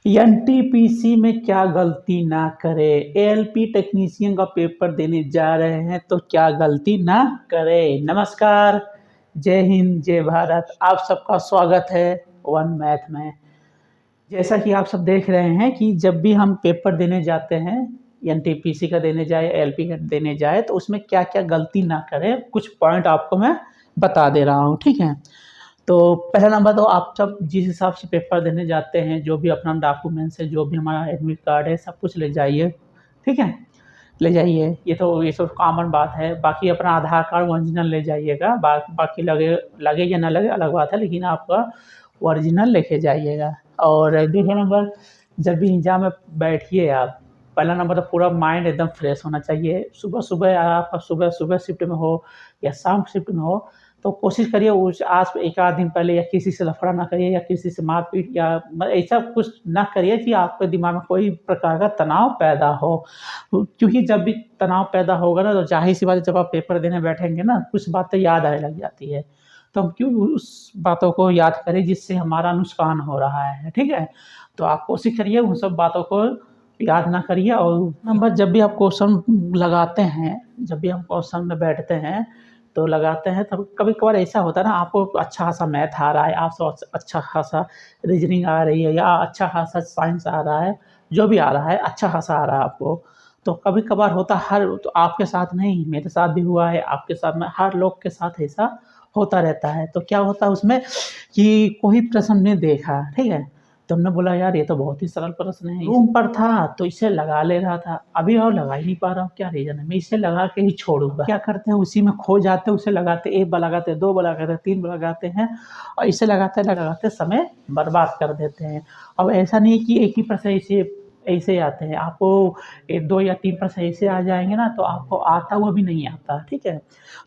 NTPC में क्या गलती ना करे। एएलपी टेक्नीशियन का पेपर देने जा रहे हैं तो क्या गलती ना करे। नमस्कार, जय हिंद, जय भारत। आप सबका स्वागत है वन मैथ में। जैसा कि आप सब देख रहे हैं कि जब भी हम पेपर देने जाते हैं, एनटीपीसी का देने जाए, एएलपी का देने जाए, तो उसमें क्या क्या गलती ना करें, कुछ पॉइंट आपको मैं बता दे रहा हूँ। ठीक है, तो पहला नंबर, तो आप सब जिस हिसाब से पेपर देने जाते हैं, जो भी अपना डॉक्यूमेंट्स है, जो भी हमारा एडमिट कार्ड है, सब कुछ ले जाइए। ठीक है, ले जाइए। ये तो कॉमन बात है। बाकी अपना आधार कार्ड ओरिजिनल ले जाइएगा। बाकी लगे या ना लगे अलग बात है, लेकिन आपका ओरिजिनल लेके जाइएगा। और दूसरा नंबर, जब भी एग्जाम में बैठिए आप, पहला नंबर तो पूरा माइंड एकदम फ्रेश होना चाहिए। सुबह सुबह आप सुबह शिफ्ट में हो या शाम शिफ्ट में हो, तो कोशिश करिए उस आज एक आध दिन पहले या किसी से लफड़ा ना करिए या किसी से मारपीट या ऐसा कुछ ना करिए कि आपके दिमाग में कोई प्रकार का तनाव पैदा हो। क्योंकि जब भी तनाव पैदा होगा ना, तो जाहिर सी बात है, जब आप पेपर देने बैठेंगे ना, कुछ बातें याद आने लग जाती है। तो हम क्यों उस बातों को याद करें जिससे हमारा नुकसान हो रहा है। ठीक है, तो आप कोशिश करिए उन सब बातों को याद ना करिए। और नंबर, जब भी आप क्वेश्चन लगाते हैं, जब भी हम क्वेश्चन में बैठते हैं तो लगाते हैं, तब कभी कभार ऐसा होता है ना, आपको अच्छा खासा मैथ आ रहा है, आपको अच्छा खासा रीजनिंग आ रही है, या अच्छा खासा साइंस आ रहा है, जो भी आ रहा है अच्छा खासा आ रहा है आपको। तो कभी कभार होता हर तो आपके साथ नहीं, मेरे साथ भी हुआ है, आपके साथ में, हर लोग के साथ ऐसा होता रहता है। तो क्या होता है उसमें कि कोई प्रश्न नहीं देखा, ठीक है, तो हमने बोला यार ये तो बहुत ही सरल प्रश्न है, रूम पर था तो इसे लगा ले रहा था, अभी और लगा ही नहीं पा रहा हूँ, क्या रीजन है, मैं इसे लगा के ही छोड़ूंगा। क्या करते हैं, उसी में खो जाते हैं, उसे लगाते, एक बार लगाते, दो बार लगाते, तीन बार लगाते हैं, और इसे लगाते लगाते समय बर्बाद कर देते हैं। अब ऐसा नहीं कि एक ही प्रश्न ऐसे ऐसे आते हैं, आपको एक दो या तीन प्रश्न ऐसे आ जाएंगे ना, तो आपको आता हुआ भी नहीं आता। ठीक है,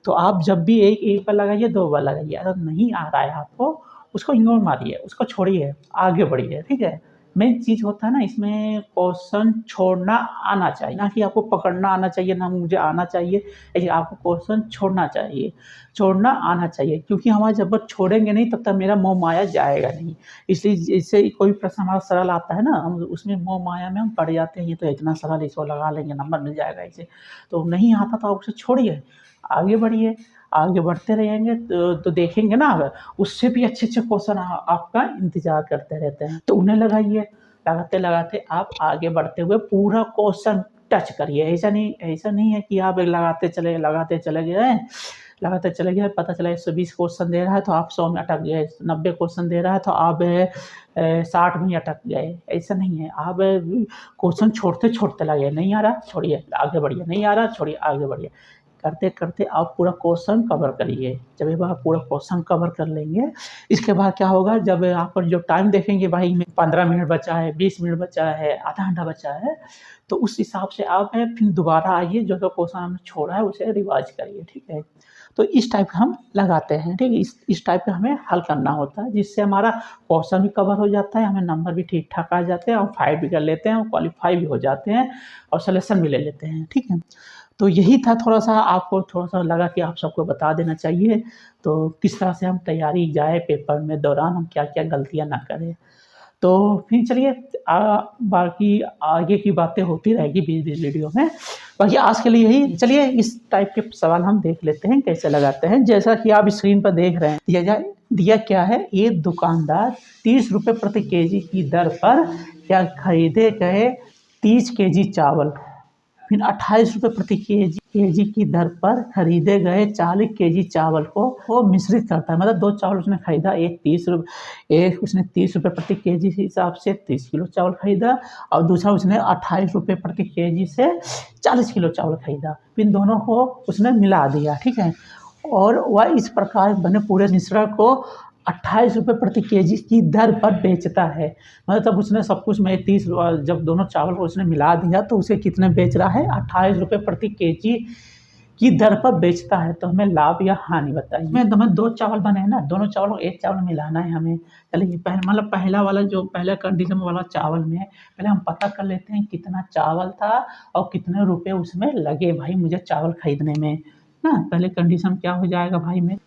तो आप जब भी एक बार लगाइए, दो बार लगाइए, अगर नहीं आ रहा है आपको, उसको इग्नोर मारिए, उसको छोड़िए, आगे बढ़िए। ठीक है, मेन चीज़ होता है ना इसमें, क्वेश्चन छोड़ना आना चाहिए, ना कि आपको पकड़ना आना चाहिए, ना मुझे आना चाहिए। ऐसे आपको क्वेश्चन छोड़ना चाहिए, छोड़ना आना चाहिए, क्योंकि हमारा जब तक छोड़ेंगे नहीं तब तक मेरा मोह माया जाएगा नहीं। इसलिए जैसे कोई प्रश्न हमारा सरल आता है ना, हम उसमें मोह माया में हम पड़ जाते हैं, ये तो इतना सरल, इसको लगा लेंगे नंबर मिल जाएगा इसे। तो नहीं आता तो आप उसे छोड़िए, आगे बढ़िए। आगे बढ़ते रहेंगे तो देखेंगे ना, उससे भी अच्छे अच्छे क्वेश्चन आपका इंतजार करते रहते हैं, तो उन्हें लगाइए। लगाते लगाते आप आगे बढ़ते हुए पूरा क्वेश्चन टच करिए। ऐसा नहीं है कि आप लगाते चले लगाते चले गए, पता चला 120 क्वेश्चन दे रहा है तो आप 100 में अटक गए, 90 क्वेश्चन दे रहा है तो आप 60 में अटक गए। ऐसा नहीं है, आप क्वेश्चन छोड़ते छोड़ते लगे, नहीं आ रहा छोड़िए, आगे बढ़िए, नहीं आ रहा छोड़िए, आगे बढ़िए। करते करते आप पूरा क्वेश्चन कवर करिए। जब एक बार आप पूरा क्वेश्चन कवर कर लेंगे, इसके बाद क्या होगा, जब आप पर जो टाइम देखेंगे, भाई 15 मिनट बचा है, 20 मिनट बचा है, आधा घंटा बचा है, तो उस हिसाब से आप फिर दोबारा आइए, जो जो क्वेश्चन हमने छोड़ा है उसे रिवाइज करिए। ठीक है, तो इस टाइप का हम लगाते हैं। ठीक है, इस टाइप का हमें हल करना होता है, जिससे हमारा क्वेश्चन भी कवर हो जाता है, हमें नंबर भी ठीक ठाक आ जाते हैं, और फाइल भी कर लेते हैं, और क्वालिफाई भी हो जाते हैं, और सिलेक्शन भी ले लेते हैं। ठीक है, तो यही था, थोड़ा-सा आपको थोड़ा-सा लगा कि आप सबको बता देना चाहिए, तो किस तरह से हम तैयारी जाए पेपर में दौरान, हम क्या-क्या गलतियाँ ना करें। तो फिर चलिए, बाकी आगे की बातें होती रहेगी बीच-बीच वीडियो में। बाकी आज के लिए यही, चलिए इस टाइप के सवाल हम देख लेते हैं कैसे लगाते हैं। जैसा कि आप स्क्रीन पर देख रहे हैं, दिया क्या है, एक दुकानदार 30 रुपये प्रति केजी की दर पर क्या खरीदे गए 30 केजी चावल, फिर 28 रुपये प्रति केजी की दर पर खरीदे गए 40 केजी चावल को वो मिश्रित करता है। मतलब 2 चावल उसने खरीदा, एक उसने 30 रुपये प्रति केजी के हिसाब से 30 किलो चावल खरीदा, और दूसरा उसने 28 रुपये प्रति केजी से 40 किलो चावल खरीदा। फिर दोनों को उसने मिला दिया। ठीक है, और वह इस प्रकार बने पूरे मिश्रण को 28 रुपये प्रति केजी की दर पर बेचता है। मतलब उसने सब कुछ में 30, जब दोनों चावल को उसने मिला दिया तो उसे कितने बेच रहा है, 28 रुपये प्रति केजी की दर पर बेचता है। तो हमें लाभ या हानि बताइए। मैं हमें 2 चावल बने हैं ना, दोनों चावलों को एक चावल मिलाना है हमें। चलिए मतलब पहला वाला, जो पहला कंडीशन वाला चावल में पहले हम पता कर लेते हैं कितना चावल था और कितने रुपये उसमें लगे भाई मुझे चावल खरीदने में ना। पहले कंडीशन क्या हो जाएगा भाई, में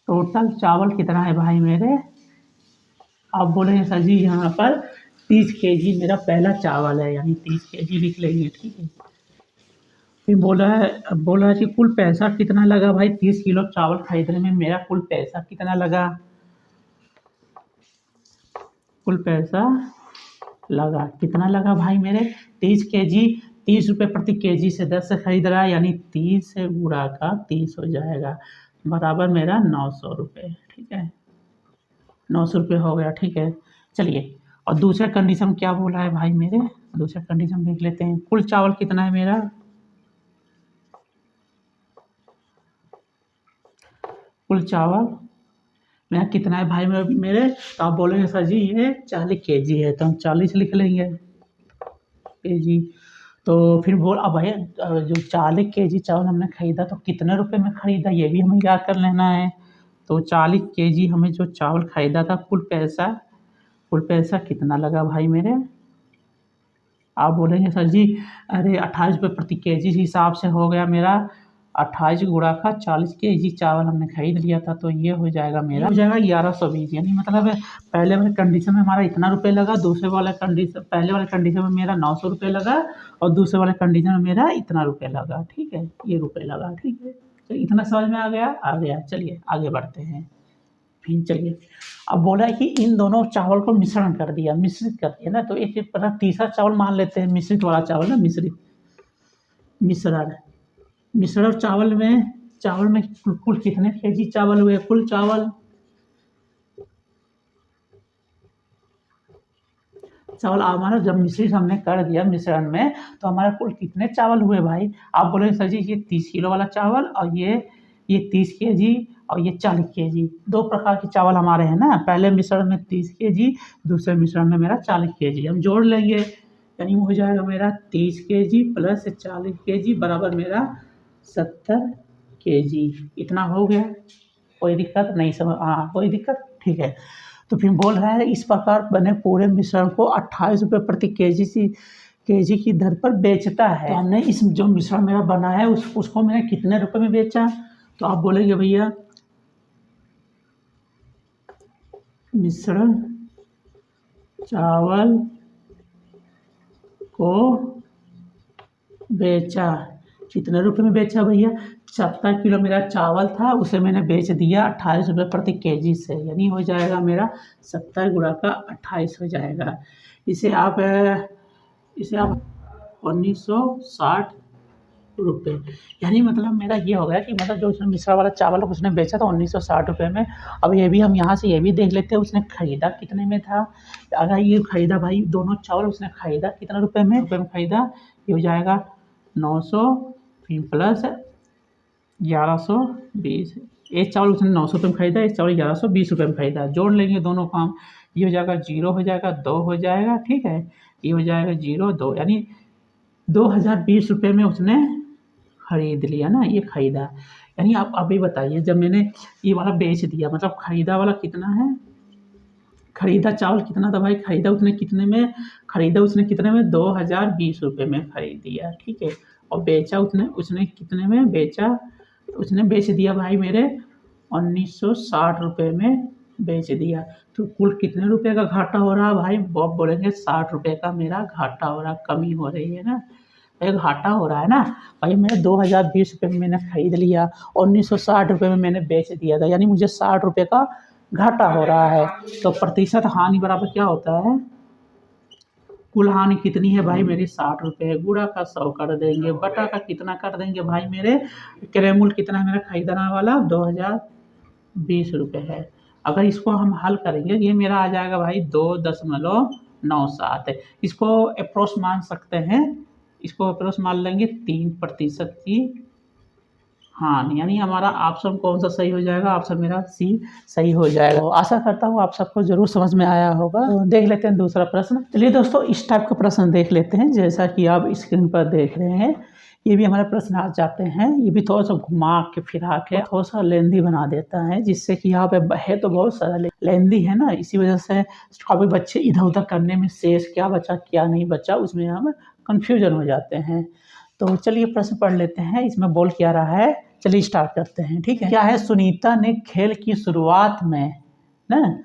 टोटल चावल कितना है भाई मेरे, आप बोलेंगे सर जी यहाँ पर 30 केजी मेरा पहला चावल है, यानी 30 केजी लिख लेंगे, ठीक है। फिर बोला है कि कुल पैसा कितना लगा भाई, 30 किलो चावल खरीदने में मेरा कुल पैसा कितना लगा। कुल पैसा लगा कितना लगा भाई मेरे, 30 केजी, 30 रुपये प्रति केजी से 10 से खरीद रहा है, यानी 30 से गुणा का 30 हो जाएगा, बराबर मेरा 900 रुपये, ठीक है। 900 रुपये हो गया, ठीक है। चलिए, और दूसरा कंडीशन क्या बोला है भाई मेरे, दूसरा कंडीशन देख लेते हैं। कुल चावल कितना है मेरा, कुल चावल मेरा कितना है भाई मेरे, तो आप बोलेंगे सर जी ये 40 केजी है, तो हम 40 लिख लेंगे केजी। तो फिर अब भाई जो 40 केजी चावल हमने खरीदा तो कितने रुपए में खरीदा, ये भी हमें याद कर लेना है। तो 40 केजी हमें जो चावल खरीदा था, कुल पैसा कितना लगा भाई मेरे। आप बोलेंगे सर जी अरे 28 रुपये प्रति केजी हिसाब से हो गया मेरा, 28 गुणा का 40 केजी चावल हमने खरीद लिया था, तो ये हो जाएगा मेरा, हो जाएगा 1120, यानी मतलब पहले वाले कंडीशन में हमारा इतना रुपये लगा, दूसरे वाले कंडीशन, पहले वाले कंडीशन में मेरा 900 रुपये लगा और दूसरे वाले कंडीशन में मेरा इतना रुपये लगा, ठीक है, ये रुपये लगा, ठीक है। तो इतना समझ में आ गया। चलिए आगे बढ़ते हैं। फिर चलिए, अब बोला है कि इन दोनों चावल को मिश्रित कर दिया ना, तो एक तीसरा चावल मान लेते हैं, मिश्रित वाला चावल ना, मिश्रण चावल में कुल कितने केजी चावल हुए, कुल चावल हमारा जब मिश्रित हमने कर दिया मिश्रण में, तो हमारा कुल कितने चावल हुए भाई। आप बोलेंगे सर जी ये 30 किलो वाला चावल और ये 30 केजी और ये 40 केजी, दो प्रकार के चावल हमारे हैं ना, पहले मिश्रण में 30 केजी, दूसरे मिश्रण में मेरा 40 केजी, हम जोड़ लेंगे, यानी हो जाएगा मेरा 30 केजी प्लस 40 केजी बराबर मेरा 70 केजी। इतना हो गया, कोई दिक्कत नहीं, कोई दिक्कत, ठीक है। तो फिर बोल रहा है इस प्रकार बने पूरे मिश्रण को 28 रुपये प्रति केजी की दर पर बेचता है। तो हमने इस जो मिश्रण मेरा बना है उसको मैंने कितने रुपए में बेचा, तो आप बोलेंगे भैया मिश्रण चावल को बेचा, कितने रुपए में बेचा भैया, 70 किलो मेरा चावल था, उसे मैंने बेच दिया 28 रुपये प्रति केजी से, यानी हो जाएगा मेरा 70 गुणा का 28 हो जाएगा। इसे आप 1960 रुपये, यानी मतलब मेरा ये हो गया कि मतलब जो उसने मिश्रा वाला चावल उसने बेचा था 1960 रुपये में। अब ये भी हम यहाँ से ये भी देख लेते हैं उसने ख़रीदा कितने में था। अगर ये ख़रीदा भाई दोनों चावल उसने ख़रीदा कितना रुपये में ख़रीदा, ये हो जाएगा 900 फिर प्लस 1120, एक चावल उसने 900 रुपये में ख़रीदा, एक चावल 1120 रुपये में ख़रीदा, जोड़ लेंगे दोनों काम, ये हो जाएगा 0 हो जाएगा, 2 हो जाएगा, ठीक है, ये हो जाएगा 0 2, यानी 2020 रुपये में उसने ख़रीद लिया ना, ये ख़रीदा। यानी आप अभी बताइए जब मैंने ये वाला बेच दिया, मतलब ख़रीदा वाला कितना है, ख़रीदा चावल कितना था भाई, ख़रीदा उसने कितने में 2020 रुपये में ख़रीद दिया, ठीक है, और बेचा उसने कितने में बेचा, तो उसने बेच दिया भाई मेरे 1960 रुपये में बेच दिया। तो कुल कितने रुपए का घाटा हो रहा है भाई, आप बोलेंगे 60 रुपये का मेरा घाटा हो रहा, कमी हो रही है ना, एक घाटा हो रहा है ना भाई। मैं 2020 रुपये में मैंने ख़रीद लिया, 1960 रुपये में मैंने बेच दिया था, यानी मुझे 60 रुपये का घाटा हो रहा है। तो प्रतिशत हानि बराबर क्या होता है, कुल हानि कितनी है भाई मेरी 60 रुपये, गुणा का 100 कर देंगे, बटा का कितना कर देंगे भाई मेरे, क्रय मूल्य कितना है मेरा खरीदना वाला 2020 रुपये है। अगर इसको हम हल करेंगे ये मेरा आ जाएगा भाई 2.97, इसको अप्रोच मान सकते हैं, इसको अप्रोच मान लेंगे 3% की हानि, यानी हमारा ऑप्शन कौन सा सही हो जाएगा, ऑप्शन मेरा सी सही हो जाएगा। तो आशा करता हूँ आप सबको जरूर समझ में आया होगा। तो देख लेते हैं दूसरा प्रश्न। चलिए दोस्तों इस टाइप का प्रश्न देख लेते हैं, जैसा कि आप स्क्रीन पर देख रहे हैं, ये भी हमारे प्रश्न आ जाते हैं, ये भी थोड़ा सा घुमा के फिरा के थोड़ा सा लेंदी बना देता है, जिससे कि यहाँ पे है तो बहुत सारा लेंदी है ना, इसी वजह से काफ़ी बच्चे इधर उधर करने में शेष क्या बचा क्या नहीं बचा उसमें हम कंफ्यूजन हो जाते हैं। तो चलिए प्रश्न पढ़ लेते हैं, इसमें बोल क्या रहा है, चलिए स्टार्ट करते हैं, ठीक है। क्या है, सुनीता ने खेल की शुरुआत में ना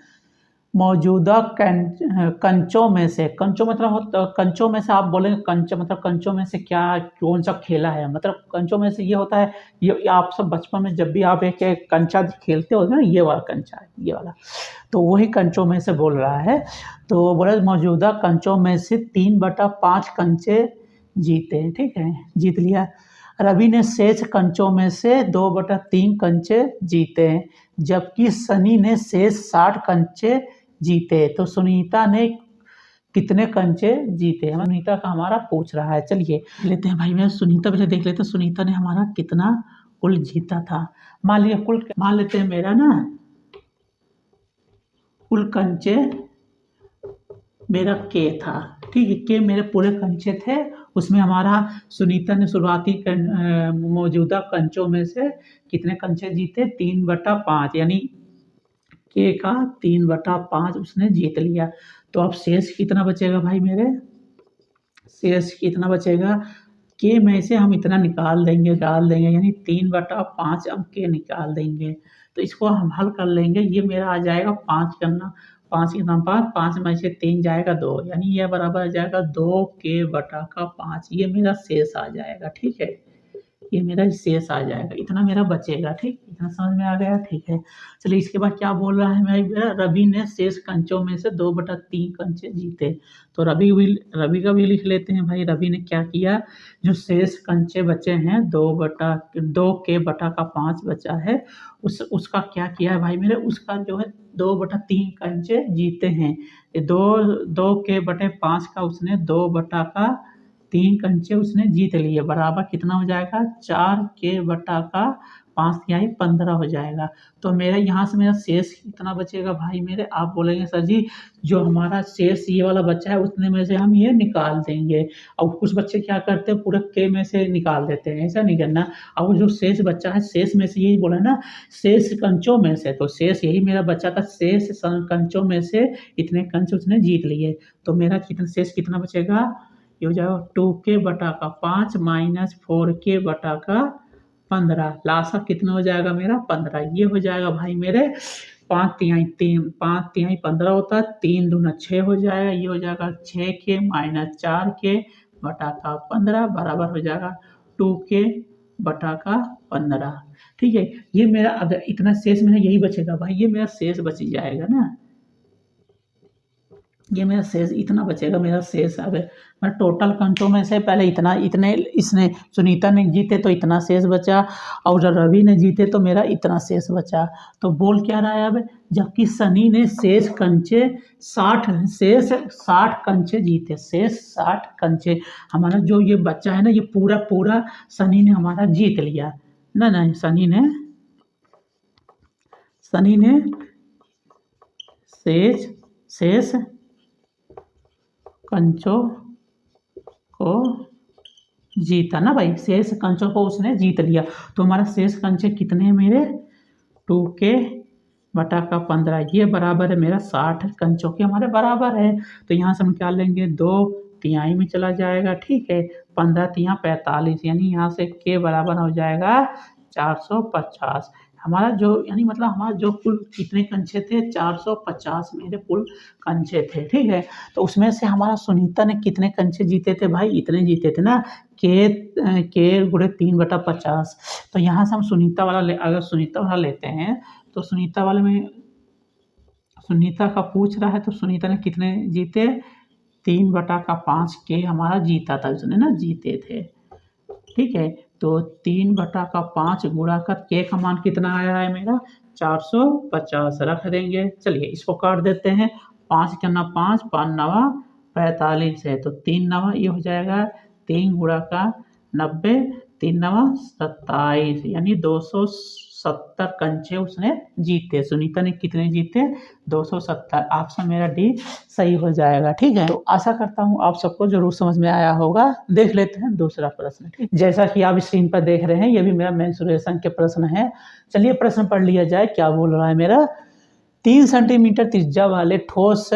मौजूदा कंचों में से, कंचों मतलब कंचों में से आप बोलेंगे कंच मतलब कंचों में से क्या कौन सा खेला है, मतलब कंचों में से ये होता है, ये आप सब बचपन में जब भी आप एक कंचा खेलते हो ना, ये वाला कंचा है ये वाला, तो वही कंचों में से बोल रहा है। तो बोला मौजूदा कंचों में से 3/5 कंचे जीते, ठीक है, जीत लिया। रवि ने शेष कंचों में से 2/3 कंचे जीते, जबकि सनी ने शेष 60 कंचे जीते। तो सुनीता ने कितने कंचे जीते, सुनीता का हमारा पूछ रहा है। चलिए लेते हैं भाई, मैं सुनीता पहले देख लेते हैं सुनीता ने हमारा कितना कुल जीता था। मान लिया कुल, मान लेते हैं मेरा ना कुल कंचे मेरा के था, ठीक है, के मेरे पूरे कंचे थे, उसमें हमारा सुनीता ने शुरुआती मौजूदा कंचों में से कितने कंचे जीते, 3/5, यानी के का 3/5 उसने जीत लिया। तो अब शेष कितना बचेगा भाई मेरे, शेष कितना बचेगा, के में से हम इतना निकाल देंगे, डाल देंगे, यानी 3/5 हम के निकाल देंगे। तो इसको हम हल कर लेंगे, ये मेरा आ जाएगा 5 करना, 5 के नाम 5 में से 3 जाएगा 2, यानी यह बराबर आ जाएगा 2 के/5, ये मेरा शेष आ जाएगा, ठीक है, ये मेरा शेष आ जाएगा, इतना मेरा बचेगा, ठीक, इतना समझ में आ गया, ठीक है। चलिए इसके बाद क्या बोल रहा है भाई, रवि ने शेष कंचों में से 2/3 कंचे जीते। तो रवि का भी लिख लेते हैं भाई। रवि ने क्या किया, जो शेष कंचे बचे हैं 2/5 बचा है, उसका क्या किया है भाई मेरे, उसका जो है 2/3 कंचे जीते हैं, 2/5 का उसने 2/3 कंचे उसने जीत लिए, बराबर कितना हो जाएगा, 4 के/5 15 हो जाएगा। तो मेरा यहाँ से मेरा शेष कितना बचेगा भाई मेरे, आप बोलेंगे सर जी जो हमारा शेष ये वाला बचा है उतने में से हम ये निकाल देंगे, और कुछ बच्चे क्या करते हैं पूरे के में से निकाल देते हैं, ऐसा नहीं करना। और जो शेष बचा है, शेष में से यही बोला ना, शेष कंचों में से, तो शेष यही मेरा बचा था, शेष कंचों में से इतने कंच उसने जीत लिए, तो मेरा कितना शेष कितना बचेगा, ये हो जाएगा 2 के/5 माइनस 4 के/15, लास्ट कितना हो जाएगा मेरा 15, ये हो जाएगा भाई मेरे 5 तिहाई 15 होता है, 3 दूना 6 हो जाएगा, ये हो जाएगा 6 के माइनस 4 के/15 बराबर हो जाएगा 2 के/15, ठीक है। ये मेरा अगर इतना शेष मेरा यही बचेगा भाई, ये मेरा शेष बच जाएगा ना, ये मेरा शेष इतना बचेगा, मेरा शेष अगर मैं टोटल कंचों में से पहले इतने इसने सुनीता ने जीते तो इतना शेष बचा, और जब रवि ने जीते तो मेरा इतना शेष बचा। तो बोल क्या रहा है अब, जबकि सनी ने शेष 60 कंचे जीते, शेष 60 कंचे, हमारा जो ये बच्चा है ना, ये पूरा सनी ने हमारा जीत लिया ना, नहीं सनी ने शेष कंचों को जीता ना भाई, शेष कंचों को उसने जीत लिया। तो हमारा शेष कंचे कितने हैं मेरे, 2 के/15, ये बराबर है मेरा 60 कंचों के हमारे बराबर है। तो यहाँ से हम क्या लेंगे, 2 तिहाई में चला जाएगा, ठीक है, 15 तिहाई 45, यानी यहाँ से के बराबर हो जाएगा 450, हमारा जो यानी मतलब हमारा जो कुल कितने कंचे थे, 450 मेरे कुल कंचे थे, ठीक है। तो उसमें से हमारा सुनीता ने कितने कंचे जीते थे भाई, इतने जीते थे ना, के गुणे 3/50। तो यहाँ से हम सुनीता वाला अगर सुनीता वाला लेते हैं तो सुनीता वाले में सुनीता का पूछ रहा है, तो सुनीता ने कितने जीते, 3/5 के हमारा जीता था उसने ना, जीते थे, ठीक है। तो 3/5 गुणा कर के का मान कितना आया है मेरा, 450 रख देंगे। चलिए इसको काट देते हैं, 5 के ना 5 9 45 है, तो 3 9 ये हो जाएगा, 3 गुणा का 90, 3 9 27, यानी 270 कंचे उसने जीते। सुनीता ने कितने जीते, 270। ऑप्शन मेरा डी सही हो जाएगा, ठीक है। तो आशा करता हूँ आप सबको जरूर समझ में आया होगा। देख लेते हैं दूसरा प्रश्न, ठीक, जैसा कि आप स्क्रीन पर देख रहे हैं, ये भी मेरा मेंसुरेशन के प्रश्न है। चलिए प्रश्न पढ़ लिया जाए, क्या बोल रहा है मेरा, 3 सेंटीमीटर त्रिज्या वाले ठोस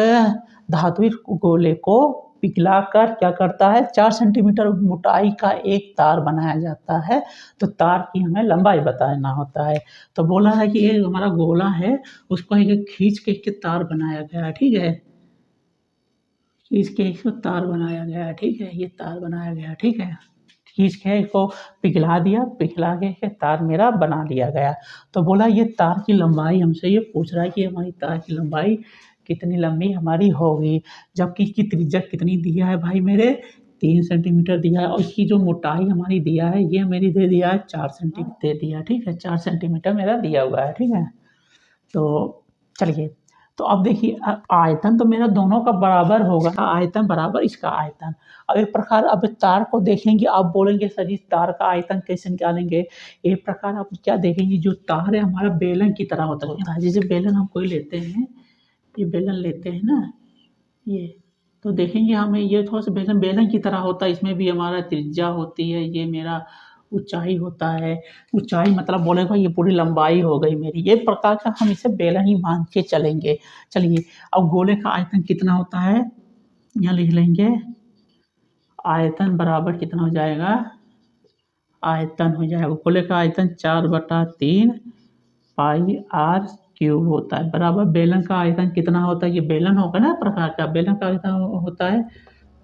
धात्विक गोले को पिघलाकर क्या करता है 4 सेंटीमीटर मोटाई का एक तार बनाया जाता है। तो तार की हमें लंबाई बताना होता है। तो बोला है कि ये हमारा गोला है उसको एक खींच के एक तार बनाया गया है, ठीक है। खींच के इसको तार बनाया गया है, ठीक है। ये तार बनाया गया, ठीक है। खींच के इसको पिघला दिया, पिघला के तार मेरा बना लिया गया। तो बोला ये तार की लंबाई हमसे ये पूछ रहा है कि हमारी तार की लंबाई कितनी लंबी हमारी होगी, जबकि इसकी त्रिज्या कितनी दिया है भाई मेरे 3 सेंटीमीटर दिया है और इसकी जो मोटाई हमारी दिया है ये मेरी दे दिया है 4 सेंटीमीटर दे दिया, ठीक है। 4 सेंटीमीटर मेरा दिया हुआ है, ठीक है। तो चलिए, तो अब देखिए आयतन तो मेरा दोनों का बराबर होगा, आयतन बराबर इसका आयतन। अब एक प्रकार अब तार को देखेंगे, आप बोलेंगे सर जी तार का आयतन कैसे निकालेंगे? एक प्रकार आप क्या देखेंगे, जो तार है हमारा बेलन की तरह होता है। जैसे बेलन हम कोई लेते हैं, ये बेलन लेते हैं ना, ये तो देखेंगे हमें ये थोड़ा सा बेलन की तरह होता है। इसमें भी हमारा त्रिज्या होती है, ये मेरा ऊंचाई होता है। ऊंचाई मतलब बोलेगा ये पूरी लंबाई हो गई मेरी। ये प्रकार का हम इसे बेलन ही मान के चलेंगे। चलिए, अब गोले का आयतन कितना होता है, यहाँ लिख लेंगे। आयतन बराबर कितना हो जाएगा, आयतन हो जाएगा गोले का आयतन 4/3 पाई आर क्यूब होता है, बराबर बेलन का आयतन कितना होता है, ये बेलन होगा ना प्रकार का, बेलन का आयतन होता है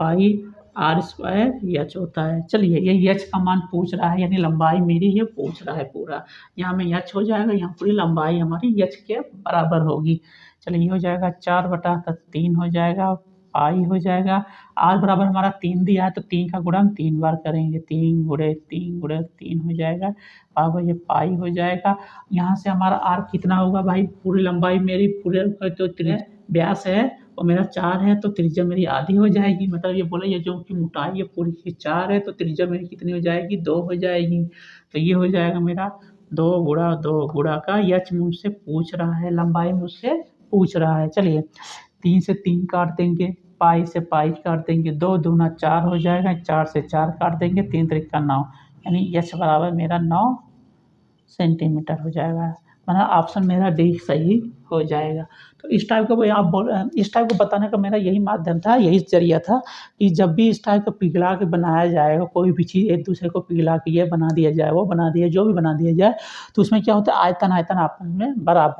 पाई आर स्क्वायर एच होता है। चलिए, ये एच का मान पूछ रहा है, यानी लंबाई मेरी ये पूछ रहा है पूरा। यहाँ में एच हो जाएगा, यहाँ पूरी लंबाई हमारी एच के बराबर होगी। चलिए, ये हो जाएगा 4/3 हो जाएगा, पाई हो जाएगा। आर बराबर हमारा 3 दिया है तो 3 का गुणा हम 3 बार करेंगे, 3 गुणे 3 गुणे 3 हो जाएगा, अब ये पाई हो जाएगा। यहाँ से हमारा आर कितना होगा भाई, पूरी लंबाई मेरी पूरे तो व्यास है और मेरा 4 है तो त्रिज्या मेरी आधी हो जाएगी। मतलब ये बोला ये जो कि मोटाई है पूरी की 4 है तो त्रिज्या मेरी कितनी हो जाएगी, 2 हो जाएगी। तो ये हो जाएगा मेरा 2 गुणा 2 गुणा का एच मुझसे पूछ रहा है, लंबाई मुझसे पूछ रहा है। चलिए, 3 से 3 काट देंगे, पाई से पाई काट देंगे, 2 दूना 4 हो जाएगा, 4 से 4 काट देंगे, 3 त्रिका 9, यानी एच बराबर मेरा 9 सेंटीमीटर हो जाएगा। मतलब ऑप्शन मेरा डी सही हो जाएगा। तो इस टाइप का आप इस टाइप को बताने का मेरा यही माध्यम था, यही जरिया था कि जब भी इस टाइप का पिघला के बनाया जाएगा, कोई भी चीज़ एक दूसरे को पिघला के ये बना दिया जाए, वो बना दिया, जो भी बना दिया जाए, तो उसमें क्या होता है आयतन आपस में बराबर